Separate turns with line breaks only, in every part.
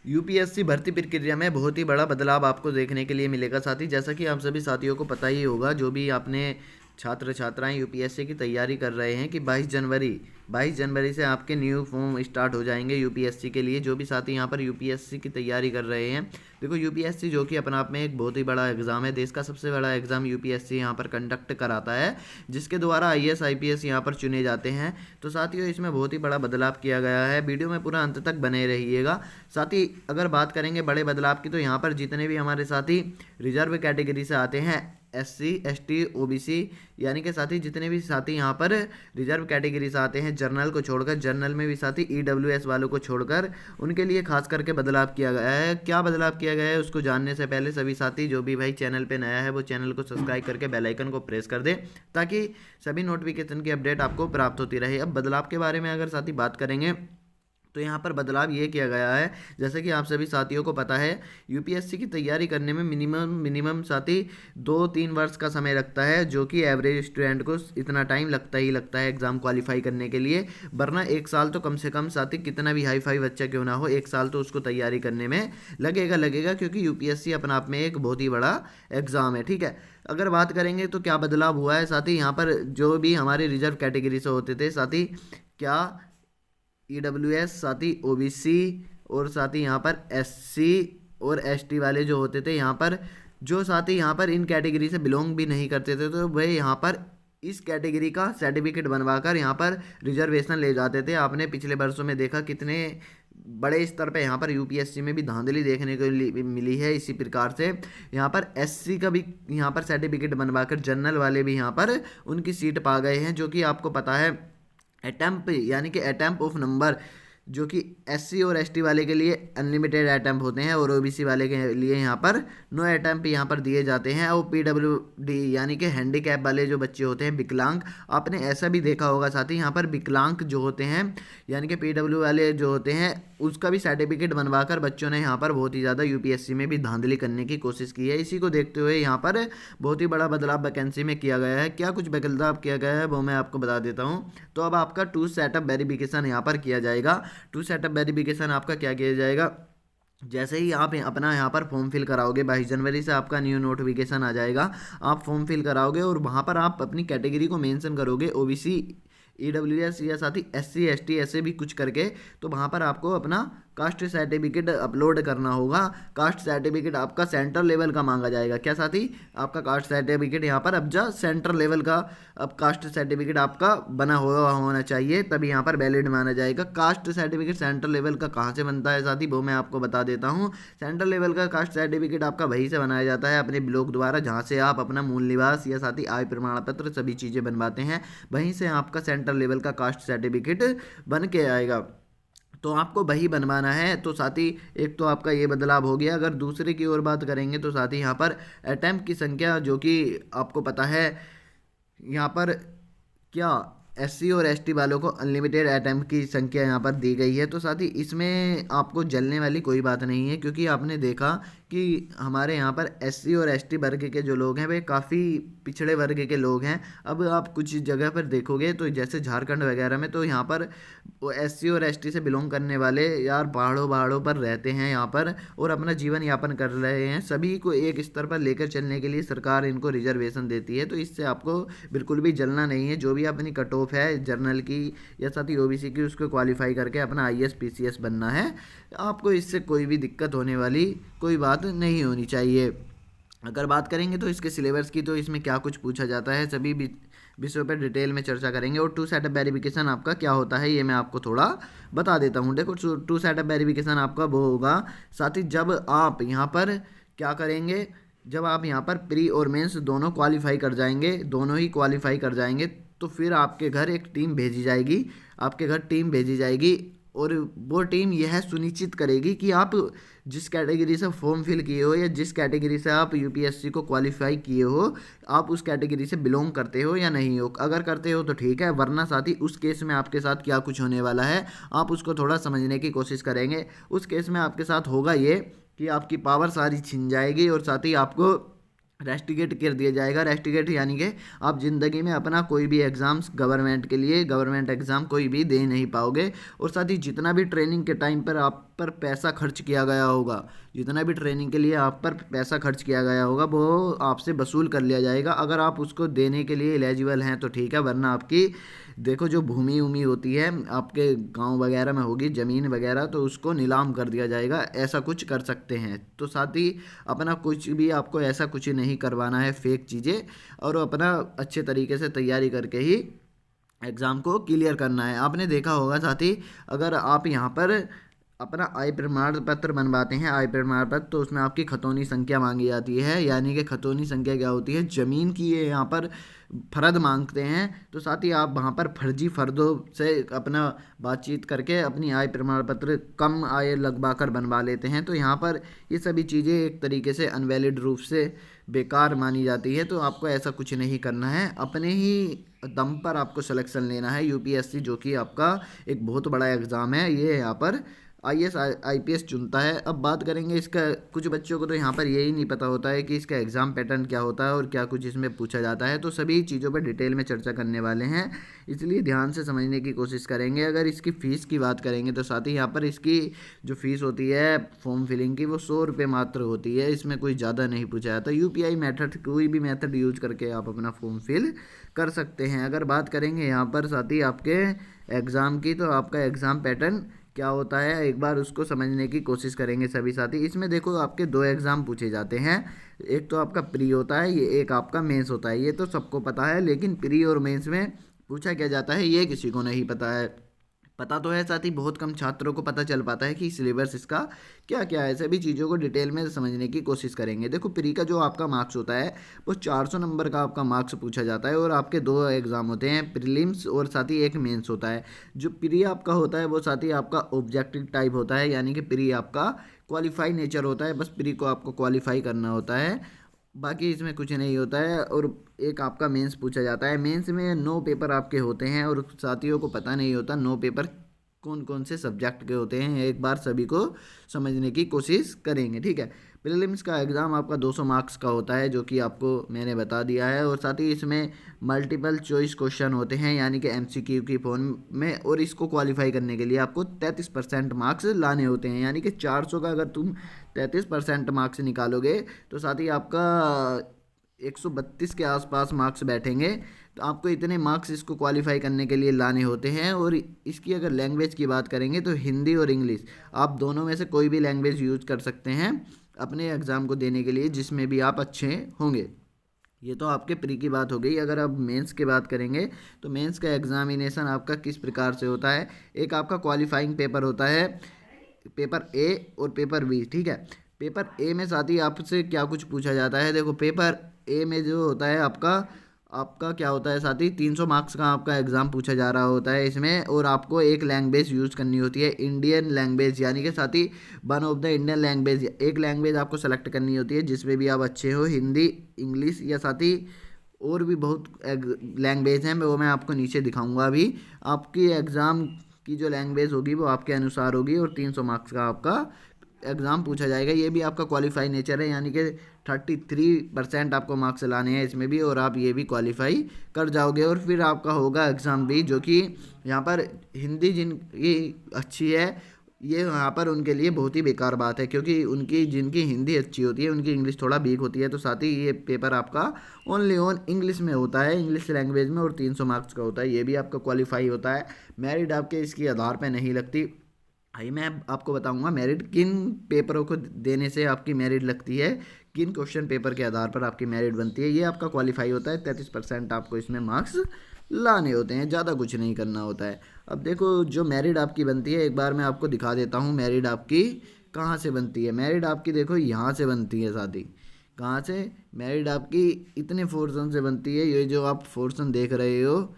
UPSC भर्ती प्रक्रिया में बहुत ही बड़ा बदलाव आपको देखने के लिए मिलेगा साथी। जैसा कि आप सभी साथियों को पता ही होगा, जो भी आपने छात्र छात्राएं यूपीएससी की तैयारी कर रहे हैं, कि 22 जनवरी से आपके न्यू फॉर्म स्टार्ट हो जाएंगे यूपीएससी के लिए। जो भी साथी यहाँ पर यूपीएससी की तैयारी कर रहे हैं, देखो यूपीएससी जो कि अपने आप में एक बहुत ही बड़ा एग्ज़ाम है, देश का सबसे बड़ा एग्ज़ाम यूपीएससी यहाँ पर कंडक्ट कराता है, जिसके द्वारा आईएएस आईपीएस यहाँ पर चुने जाते हैं। तो साथियों, इसमें बहुत ही बड़ा बदलाव किया गया है। वीडियो में पूरा अंत तक बने रहिएगा। साथ ही अगर बात करेंगे बड़े बदलाव की, तो यहाँ पर जितने भी हमारे साथी रिजर्व कैटेगरी से आते हैं, एससी एसटी ओबीसी, यानी कि साथी जितने भी साथी यहाँ पर रिजर्व कैटेगरी से आते हैं, जर्नल को छोड़कर, जर्नल में भी साथी ईडब्ल्यूएस वालों को छोड़कर, उनके लिए खास करके बदलाव किया गया है। क्या बदलाव किया गया है उसको जानने से पहले सभी साथी जो भी भाई चैनल पे नया है, वो चैनल को सब्सक्राइब करके बेल आइकन को प्रेस कर दे, ताकि सभी नोटिफिकेशन की अपडेट आपको प्राप्त होती रहे। अब बदलाव के बारे में अगर साथी बात करेंगे, तो यहाँ पर बदलाव ये किया गया है, जैसे कि आप सभी साथियों को पता है, यूपीएससी की तैयारी करने में मिनिमम साथी 2-3 वर्ष का समय लगता है, जो कि एवरेज स्टूडेंट को इतना टाइम लगता ही लगता है एग्ज़ाम क्वालिफाई करने के लिए। वरना 1 साल तो कम से कम साथी, कितना भी हाई फाई बच्चा क्यों ना हो, 1 साल तो उसको तैयारी करने में लगेगा, क्योंकि यूपीएससी अपने आप में एक बहुत ही बड़ा एग्ज़ाम है। ठीक है, अगर बात करेंगे तो क्या बदलाव हुआ है साथी, यहाँ पर जो भी हमारे रिजर्व कैटेगरी से होते थे साथी, क्या ईडब्ल्यूएस साथी, ओबीसी और साथी यहाँ पर एससी और एसटी वाले जो होते थे, यहाँ पर जो साथी यहाँ पर इन कैटेगरी से बिलोंग भी नहीं करते थे, तो वह यहाँ पर इस कैटेगरी का सर्टिफिकेट बनवाकर यहाँ पर रिजर्वेशन ले जाते थे। आपने पिछले वर्षों में देखा कितने बड़े स्तर पे यहाँ पर यूपीएससी में भी धांधली देखने को मिली है। इसी प्रकार से यहाँ पर एससी का भी यहाँ पर सर्टिफिकेट बनवाकर जनरल वाले भी यहाँ पर उनकी सीट पा गए हैं, जो कि आपको पता है अटैम्प, यानी कि अटैम्प ऑफ नंबर, जो कि एससी और एसटी वाले के लिए अनलिमिटेड अटैम्प होते हैं, और ओबीसी वाले के लिए यहाँ पर नो अटैम्प यहाँ पर दिए जाते हैं। और पीडब्ल्यूडी यानी कि हैंडीकैप वाले जो बच्चे होते हैं, विकलांग, आपने ऐसा भी देखा होगा साथी, यहाँ पर विकलांग जो होते हैं, यानी कि पीडब्ल्यू वाले जो होते हैं, उसका भी सर्टिफिकेट बनवाकर बच्चों ने यहाँ पर बहुत ही ज़्यादा यूपीएससी में भी धांधली करने की कोशिश की है। इसी को देखते हुए यहाँ पर बहुत ही बड़ा बदलाव वैकेंसी में किया गया है। क्या कुछ बदलाव किया गया है वो मैं आपको बता देता हूँ। तो अब आपका 2 सेटअप वेरिफिकेशन यहाँ पर किया जाएगा। 2 सेटअप वेरिफिकेशन आपका क्या किया जाएगा, जैसे ही आप अपना यहाँ पर फॉर्म फिल कराओगे, 22 जनवरी से आपका न्यू नोटिफिकेशन आ जाएगा, आप फॉर्म फिल कराओगे और वहाँ पर आप अपनी कैटेगरी को मेंशन करोगे, ओबीसी, ईडब्ल्यूएस या साथ ही एससी एसटी ऐसे भी कुछ करके, तो वहाँ पर आपको अपना कास्ट सर्टिफिकेट अपलोड करना होगा। कास्ट सर्टिफिकेट आपका सेंट्रल लेवल का मांगा जाएगा। क्या साथी, आपका कास्ट सर्टिफिकेट यहाँ पर अब जा सेंट्रल लेवल का, अब कास्ट सर्टिफिकेट आपका बना हुआ होना चाहिए, तभी यहाँ पर वैलिड माना जाएगा। कास्ट सर्टिफिकेट सेंट्रल लेवल का कहाँ से बनता है साथी, वो मैं आपको बता देता हूँ। सेंट्रल लेवल का कास्ट सर्टिफिकेट आपका वहीं से बनाया जाता है, अपने ब्लॉक द्वारा, जहाँ से आप अपना मूल निवास या साथी आय प्रमाण पत्र सभी चीज़ें बनवाते हैं, वहीं से आपका सेंट्रल लेवल का कास्ट सर्टिफिकेट बन के आएगा। तो आपको वही बनवाना है। तो साथी, एक तो आपका ये बदलाव हो गया। अगर दूसरे की ओर बात करेंगे तो साथी यहाँ पर अटैम्प्ट की संख्या, जो कि आपको पता है, यहाँ पर क्या एससी और एसटी वालों को अनलिमिटेड अटैम्प्ट की संख्या यहाँ पर दी गई है। तो साथी, इसमें आपको जलने वाली कोई बात नहीं है, क्योंकि आपने देखा कि हमारे यहाँ पर एससी और एसटी वर्ग के जो लोग हैं, वे काफ़ी पिछड़े वर्ग के लोग हैं। अब आप कुछ जगह पर देखोगे तो जैसे झारखंड वगैरह में, तो यहाँ पर वो एससी और एसटी से बिलोंग करने वाले यार पहाड़ों पर रहते हैं यहाँ पर, और अपना जीवन यापन कर रहे हैं। सभी को एक स्तर पर लेकर चलने के लिए सरकार इनको रिजर्वेशन देती है। तो इससे आपको बिल्कुल भी जलना नहीं है। जो भी अपनी कट ऑफ है जर्नल की या साथ ही ओबीसी की, उसको क्वालिफाई करके अपना आईएएस पीसीएस बनना है। आपको इससे कोई भी दिक्कत होने वाली कोई बात नहीं होनी चाहिए। अगर बात करेंगे तो इसके सिलेबस की, तो इसमें क्या कुछ पूछा जाता है, सभी विषयों पर डिटेल में चर्चा करेंगे। और 2 सेटअप वेरिफिकेशन आपका क्या होता है, ये मैं आपको थोड़ा बता देता हूँ। देखो, 2 सेटअप वेरिफिकेशन आपका वो होगा साथ ही, जब आप यहाँ पर क्या करेंगे, जब आप यहाँ पर प्री और मेंस दोनों क्वालिफाई कर जाएंगे, दोनों ही क्वालिफाई कर जाएंगे, तो फिर आपके घर एक टीम भेजी जाएगी, आपके घर टीम भेजी जाएगी, और वो टीम यह सुनिश्चित करेगी कि आप जिस कैटेगरी से फॉर्म फिल किए हो या जिस कैटेगरी से आप यूपीएससी को क्वालिफाई किए हो, आप उस कैटेगरी से बिलोंग करते हो या नहीं हो। अगर करते हो तो ठीक है, वरना साथ ही उस केस में आपके साथ क्या कुछ होने वाला है, आप उसको थोड़ा समझने की कोशिश करेंगे। उस केस में आपके साथ होगा ये कि आपकी पावर सारी छिन जाएगी, और साथ ही आपको रेस्टिकेट कर दिया जाएगा। रेस्टिकेट यानी कि आप ज़िंदगी में अपना कोई भी एग्ज़ाम्स गवर्नमेंट के लिए गवर्नमेंट एग्ज़ाम कोई भी दे नहीं पाओगे। और साथ ही जितना भी ट्रेनिंग के टाइम पर आप पर पैसा खर्च किया गया होगा, जितना भी ट्रेनिंग के लिए आप पर पैसा खर्च किया गया होगा वो आपसे वसूल कर लिया जाएगा। अगर आप उसको देने के लिए एलिजिबल हैं तो ठीक है, वरना आपकी देखो जो भूमि उमी होती है आपके गांव वगैरह में होगी ज़मीन वगैरह, तो उसको नीलाम कर दिया जाएगा। ऐसा कुछ कर सकते हैं। तो साथ ही अपना कुछ भी आपको ऐसा कुछ नहीं करवाना है फेक चीज़ें, और अपना अच्छे तरीके से तैयारी करके ही एग्ज़ाम को क्लियर करना है। आपने देखा होगा साथ ही, अगर आप यहाँ पर अपना आय प्रमाण पत्र बनवाते हैं, आय प्रमाण पत्र, तो उसमें आपकी खतौनी संख्या मांगी जाती है। यानी कि खतौनी संख्या क्या होती है, ज़मीन की ये यहाँ पर फ़र्द मांगते हैं। तो साथ ही आप वहाँ पर फर्जी फ़र्दों से अपना बातचीत करके अपनी आय प्रमाण पत्र कम आय लगवा कर बनवा लेते हैं। तो यहाँ पर ये सभी चीज़ें एक तरीके से अनवैलिड रूप से बेकार मानी जाती है। तो आपको ऐसा कुछ नहीं करना है, अपने ही दम पर आपको सिलेक्शन लेना है। यूपीएससी जो कि आपका एक बहुत बड़ा एग्ज़ाम है, ये यहाँ पर आईएएस आईपीएस चुनता है। अब बात करेंगे इसका, कुछ बच्चों को तो यहाँ पर यही नहीं पता होता है कि इसका एग्ज़ाम पैटर्न क्या होता है और क्या कुछ इसमें पूछा जाता है। तो सभी चीज़ों पर डिटेल में चर्चा करने वाले हैं, इसलिए ध्यान से समझने की कोशिश करेंगे। अगर इसकी फ़ीस की बात करेंगे तो साथ ही यहाँ पर इसकी जो फ़ीस होती है फॉर्म फिलिंग की, वो 100 रुपये मात्र होती है। इसमें कोई ज़्यादा नहीं पूछा जाता। यूपीआई मेथड, कोई भी मेथड यूज करके आप अपना फॉर्म फिल कर सकते हैं। अगर बात करेंगे यहाँ पर साथ ही आपके एग्ज़ाम की, तो आपका एग्ज़ाम पैटर्न क्या होता है एक बार उसको समझने की कोशिश करेंगे सभी साथी। इसमें देखो आपके दो एग्ज़ाम पूछे जाते हैं, एक तो आपका प्री होता है, ये एक आपका मेंस होता है। ये तो सबको पता है, लेकिन प्री और मेंस में पूछा क्या जाता है ये किसी को नहीं पता है। पता तो है, साथ ही बहुत कम छात्रों को पता चल पाता है कि सिलेबस इसका क्या क्या है। सभी चीज़ों को डिटेल में समझने की कोशिश करेंगे। देखो प्री का जो आपका मार्क्स होता है वो 400 नंबर का आपका मार्क्स पूछा जाता है, और आपके दो एग्ज़ाम होते हैं, प्रीलिम्स और साथ ही एक मेंस होता है। जो प्री आपका होता है वो साथ ही आपका ऑब्जेक्टिव टाइप होता है, यानी कि प्री आपका क्वालिफाई नेचर होता है। बस प्री को आपको क्वालिफाई करना होता है, बाकी इसमें कुछ नहीं होता है। और एक आपका मेंस पूछा जाता है। मेंस में 9 पेपर आपके होते हैं, और साथियों को पता नहीं होता 9 पेपर कौन कौन से सब्जेक्ट के होते हैं। एक बार सभी को समझने की कोशिश करेंगे, ठीक है। प्रीलिम्स का एग्ज़ाम आपका 200 मार्क्स का होता है, जो कि आपको मैंने बता दिया है। और साथ ही इसमें मल्टीपल चॉइस क्वेश्चन होते हैं, यानी कि एमसीक्यू की फॉर्म में, और इसको क्वालिफाई करने के लिए आपको 33% मार्क्स लाने होते हैं। यानी कि 400 का अगर तुम 33% मार्क्स निकालोगे तो साथ ही आपका 132 के आसपास मार्क्स बैठेंगे। तो आपको इतने मार्क्स इसको क्वालिफाई करने के लिए लाने होते हैं। और इसकी अगर लैंग्वेज की बात करेंगे तो हिंदी और इंग्लिश, आप दोनों में से कोई भी लैंग्वेज यूज कर सकते हैं अपने एग्ज़ाम को देने के लिए, जिसमें भी आप अच्छे होंगे। ये तो आपके प्री की बात हो गई। अगर आप मेंस की बात करेंगे तो मेंस का एग्ज़ामिनेशन आपका किस प्रकार से होता है। एक आपका क्वालिफाइंग पेपर होता है, पेपर ए और पेपर बी, ठीक है। पेपर ए में साथ ही आपसे क्या कुछ पूछा जाता है। देखो पेपर ए में जो होता है आपका आपका क्या होता है साथ ही 300 मार्क्स का आपका एग्ज़ाम पूछा जा रहा होता है इसमें। और आपको एक लैंग्वेज यूज़ करनी होती है, इंडियन लैंग्वेज, यानी कि साथ ही one of the Indian language. एक लैंग्वेज आपको सेलेक्ट करनी होती है जिसमें भी आप अच्छे हो, हिंदी, इंग्लिश, या साथ ही और भी बहुत लैंग्वेज हैं, वो मैं आपको नीचे दिखाऊंगा अभी। आपकी एग्ज़ाम की जो लैंग्वेज होगी वो आपके अनुसार होगी, और 300 मार्क्स का आपका एग्ज़ाम पूछा जाएगा। ये भी आपका क्वालिफाई नेचर है, यानी कि 33% आपको मार्क्स लाने हैं इसमें भी, और आप ये भी क्वालिफाई कर जाओगे। और फिर आपका होगा एग्ज़ाम भी, जो कि यहाँ पर हिंदी जिनकी अच्छी है, ये यहाँ पर उनके लिए बहुत ही बेकार बात है, क्योंकि उनकी जिनकी हिंदी अच्छी होती है उनकी इंग्लिश थोड़ा वीक होती है। तो साथ ही ये पेपर आपका ओनली ऑन इंग्लिश में होता है, इंग्लिश लैंग्वेज में, और 300 मार्क्स का होता है। ये भी आपका क्वालिफाई होता है। मेरिट आपके इसके आधार पर नहीं लगती। भाई मैं आपको बताऊंगा मेरिट किन पेपरों को देने से आपकी मेरिट लगती है, किन क्वेश्चन पेपर के आधार पर आपकी मेरिट बनती है। ये आपका क्वालिफाई होता है। 33% आपको इसमें मार्क्स लाने होते हैं, ज़्यादा कुछ नहीं करना होता है। अब देखो जो मेरिट आपकी बनती है, एक बार मैं आपको दिखा देता हूँ मेरिट आपकी कहाँ से बनती है। मेरिट आपकी देखो यहाँ से बनती है साथी। कहाँ से? मेरिट आपकी इतने पोर्शन से बनती है। ये जो आप पोर्शन देख रहे हो,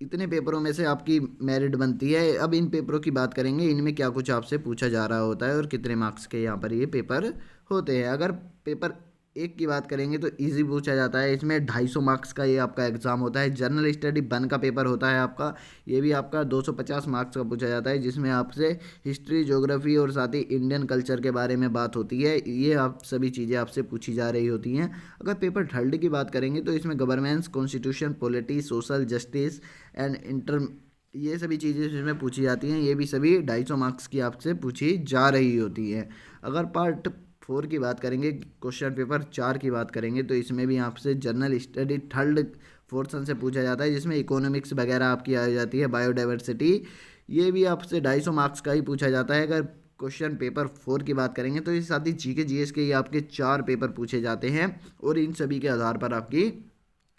इतने पेपरों में से आपकी मेरिट बनती है। अब इन पेपरों की बात करेंगे, इनमें क्या कुछ आपसे पूछा जा रहा होता है और कितने मार्क्स के यहाँ पर ये पेपर होते हैं। अगर पेपर एक की बात करेंगे तो इजी पूछा जाता है, इसमें 250 मार्क्स का ये आपका एग्ज़ाम होता है। जनरल स्टडी 1 का पेपर होता है आपका, ये भी आपका 250 मार्क्स का पूछा जाता है, जिसमें आपसे हिस्ट्री, ज्योग्राफी और साथ ही इंडियन कल्चर के बारे में बात होती है। ये आप सभी चीज़ें आपसे पूछी जा रही होती हैं। अगर पेपर थर्ड की बात करेंगे तो इसमें governance, constitution, polity, social justice and inter, ये सभी चीज़ें इसमें पूछी जाती हैं। ये भी सभी 250 मार्क्स की आपसे पूछी जा रही होती हैं। अगर पार्ट 4 की बात करेंगे, क्वेश्चन पेपर 4 की बात करेंगे, तो इसमें भी आपसे जनरल स्टडी थर्ड पोर्शन से पूछा जाता है, जिसमें इकोनॉमिक्स वगैरह आपकी आ जाती है, बायोडाइवर्सिटी, ये भी आपसे 250 मार्क्स का ही पूछा जाता है। अगर क्वेश्चन पेपर 4 की बात करेंगे तो इस साथ ही जीके जीएस के ये आपके 4 पेपर पूछे जाते हैं और इन सभी के आधार पर आपकी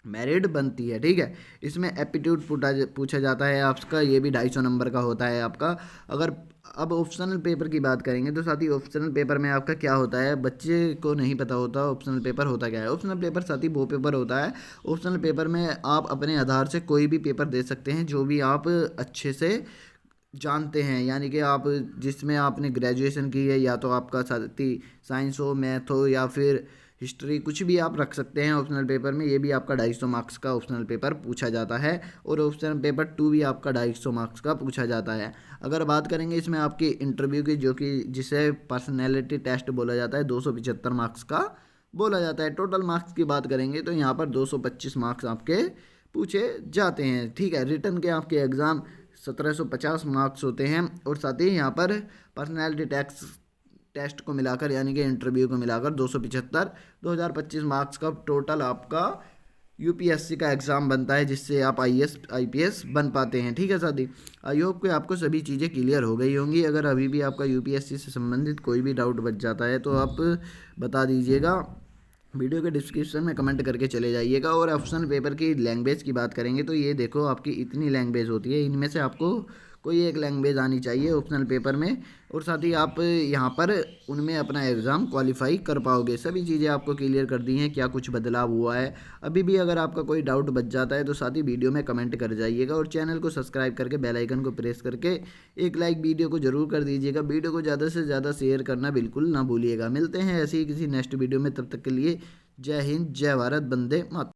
मेरिट बनती है। ठीक है, इसमें एप्टीट्यूड पूछा जाता है आपका, ये भी 250 नंबर का होता है आपका। अगर अब ऑप्शनल पेपर की बात करेंगे तो साथ ही ऑप्शनल पेपर में आपका क्या होता है, बच्चे को नहीं पता होता ऑप्शनल पेपर होता क्या है। ऑप्शनल पेपर साथ ही वो पेपर होता है, ऑप्शनल पेपर में आप अपने आधार से कोई भी पेपर दे सकते हैं जो भी आप अच्छे से जानते हैं, यानी कि आप जिसमें आपने ग्रेजुएशन की है, या तो आपका साथ ही साइंस हो, मैथ हो, या फिर हिस्ट्री, कुछ भी आप रख सकते हैं ऑप्शनल पेपर में। ये भी आपका 250 मार्क्स का ऑप्शनल पेपर पूछा जाता है और ऑप्शनल पेपर 2 भी आपका 250 मार्क्स का पूछा जाता है। अगर बात करेंगे इसमें आपकी इंटरव्यू की, जो कि जिसे पर्सनैलिटी टेस्ट बोला जाता है, 275 मार्क्स का बोला जाता है। टोटल मार्क्स की बात करेंगे तो यहाँ पर 225 मार्क्स आपके पूछे जाते हैं। ठीक है, रिटर्न के आपके एग्ज़ाम 1750 मार्क्स होते हैं और साथ ही यहाँ पर पर्सनैलिटी टेस्ट को मिलाकर, यानी कि इंटरव्यू को मिलाकर 275 2025 मार्क्स का टोटल आपका यूपीएससी का एग्ज़ाम बनता है, जिससे आप आईएएस आईपीएस बन पाते हैं। ठीक है साथी, आई होप कि आपको सभी चीज़ें क्लियर हो गई होंगी। अगर अभी भी आपका यूपीएससी से संबंधित कोई भी डाउट बच जाता है तो आप बता दीजिएगा, वीडियो के डिस्क्रिप्शन में कमेंट करके चले जाइएगा। और ऑप्शनल पेपर की लैंग्वेज की बात करेंगे तो ये देखो आपकी इतनी लैंग्वेज होती है, इनमें से आपको कोई एक लैंग्वेज आनी चाहिए ऑप्शनल पेपर में, और साथ ही आप यहाँ पर उनमें अपना एग्ज़ाम क्वालिफाई कर पाओगे। सभी चीज़ें आपको क्लियर कर दी हैं, क्या कुछ बदलाव हुआ है। अभी भी अगर आपका कोई डाउट बच जाता है तो साथ ही वीडियो में कमेंट कर जाइएगा और चैनल को सब्सक्राइब करके बेल आइकन को प्रेस करके एक लाइक वीडियो को ज़रूर कर दीजिएगा। वीडियो को ज़्यादा से ज़्यादा शेयर करना बिल्कुल ना भूलिएगा। मिलते हैं ऐसे ही किसी नेक्स्ट वीडियो में, तब तक के लिए जय हिंद, जय भारत, वंदे मातरम।